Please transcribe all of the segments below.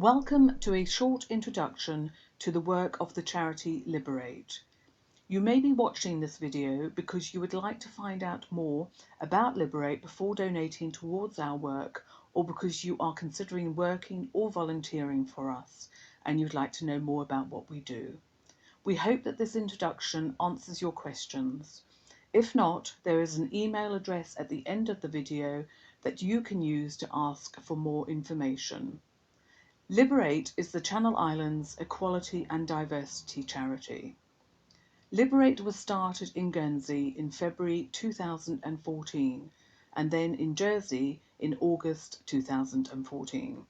Welcome to a short introduction to the work of the charity Liberate. You may be watching this video because you would like to find out more about Liberate before donating towards our work, or because you are considering working or volunteering for us and you'd like to know more about what we do. We hope that this introduction answers your questions. If not, there is an email address at the end of the video that you can use to ask for more information. Liberate is the Channel Islands Equality and Diversity charity. Liberate was started in Guernsey in February 2014 and then in Jersey in August 2014.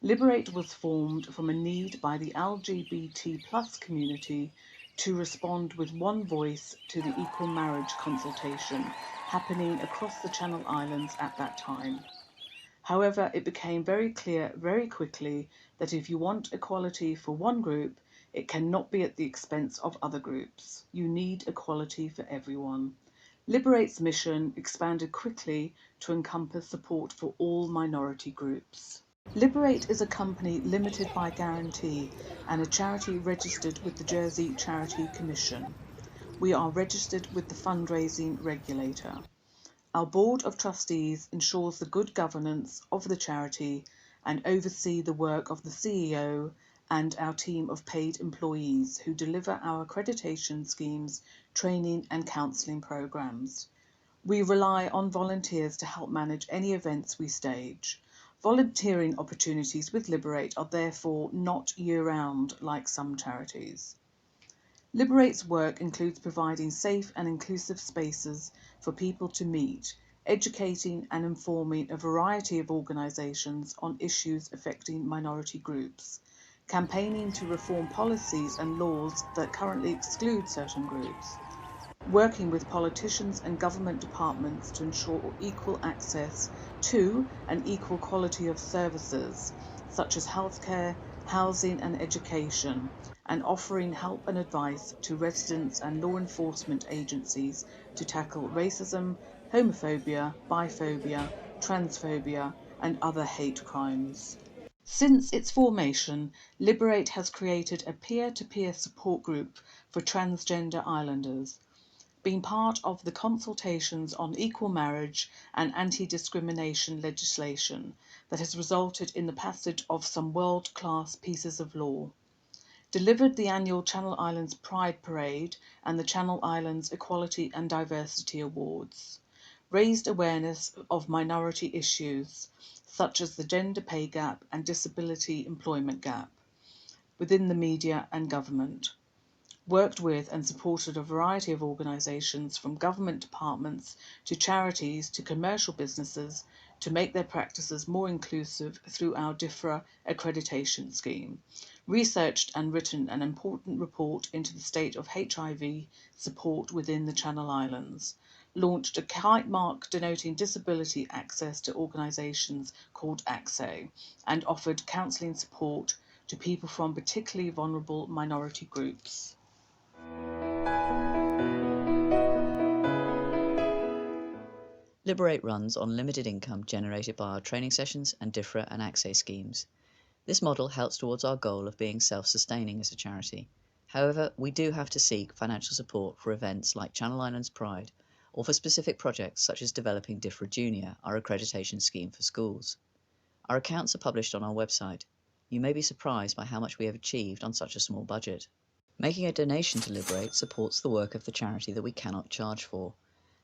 Liberate was formed from a need by the LGBT+ community to respond with one voice to the equal marriage consultation happening across the Channel Islands at that time. However, it became very clear very quickly that if you want equality for one group, it cannot be at the expense of other groups. You need equality for everyone. Liberate's mission expanded quickly to encompass support for all minority groups. Liberate is a company limited by guarantee and a charity registered with the Jersey Charity Commission. We are registered with the fundraising regulator. Our Board of Trustees ensures the good governance of the charity and oversee the work of the CEO and our team of paid employees who deliver our accreditation schemes, training and counselling programs. We rely on volunteers to help manage any events we stage. Volunteering opportunities with Liberate are therefore not year-round like some charities. Liberate's work includes providing safe and inclusive spaces for people to meet, educating and informing a variety of organisations on issues affecting minority groups, campaigning to reform policies and laws that currently exclude certain groups, working with politicians and government departments to ensure equal access to and equal quality of services such as healthcare, housing and education, and offering help and advice to residents and law enforcement agencies to tackle racism, homophobia, biphobia, transphobia and other hate crimes. Since its formation, Liberate has created a peer-to-peer support group for transgender islanders, being part of the consultations on equal marriage and anti-discrimination legislation that has resulted in the passage of some world-class pieces of law, delivered the annual Channel Islands Pride Parade and the Channel Islands Equality and Diversity Awards, raised awareness of minority issues such as the gender pay gap and disability employment gap within the media and government, worked with and supported a variety of organisations from government departments to charities to commercial businesses to make their practices more inclusive through our DIFRA accreditation scheme, researched and written an important report into the state of HIV support within the Channel Islands, launched a kite mark denoting disability access to organisations called ACSE, and offered counselling support to people from particularly vulnerable minority groups. Liberate runs on limited income generated by our training sessions and DIFRA and ACSE schemes. This model helps towards our goal of being self-sustaining as a charity. However, we do have to seek financial support for events like Channel Islands Pride, or for specific projects such as developing DIFRA Junior, our accreditation scheme for schools. Our accounts are published on our website. You may be surprised by how much we have achieved on such a small budget. Making a donation to Liberate supports the work of the charity that we cannot charge for.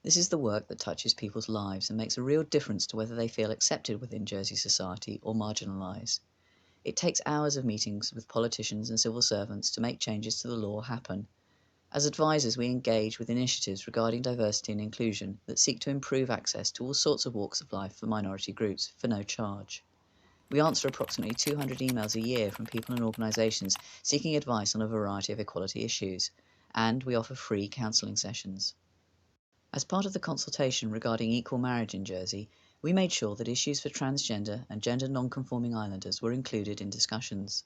This is the work that touches people's lives and makes a real difference to whether they feel accepted within Jersey society or marginalised. It takes hours of meetings with politicians and civil servants to make changes to the law happen. As advisors, we engage with initiatives regarding diversity and inclusion that seek to improve access to all sorts of walks of life for minority groups for no charge. We answer approximately 200 emails a year from people and organisations seeking advice on a variety of equality issues, and we offer free counselling sessions. As part of the consultation regarding equal marriage in Jersey, we made sure that issues for transgender and gender non-conforming islanders were included in discussions.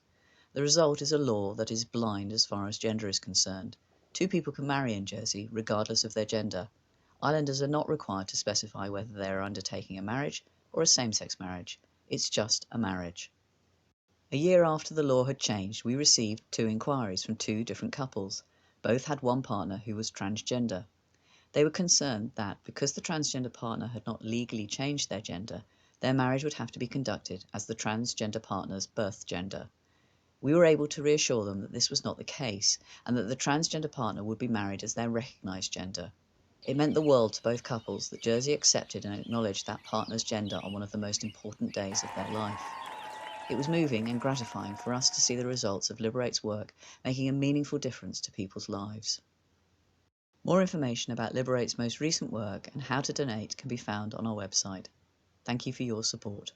The result is a law that is blind as far as gender is concerned. Two people can marry in Jersey regardless of their gender. Islanders are not required to specify whether they are undertaking a marriage or a same-sex marriage. It's just a marriage. A year after the law had changed, we received 2 inquiries from 2 different couples. Both had one partner who was transgender. They were concerned that, because the transgender partner had not legally changed their gender, their marriage would have to be conducted as the transgender partner's birth gender. We were able to reassure them that this was not the case, and that the transgender partner would be married as their recognised gender. It meant the world to both couples that Jersey accepted and acknowledged that partner's gender on one of the most important days of their life. It was moving and gratifying for us to see the results of Liberate's work making a meaningful difference to people's lives. More information about Liberate's most recent work and how to donate can be found on our website. Thank you for your support.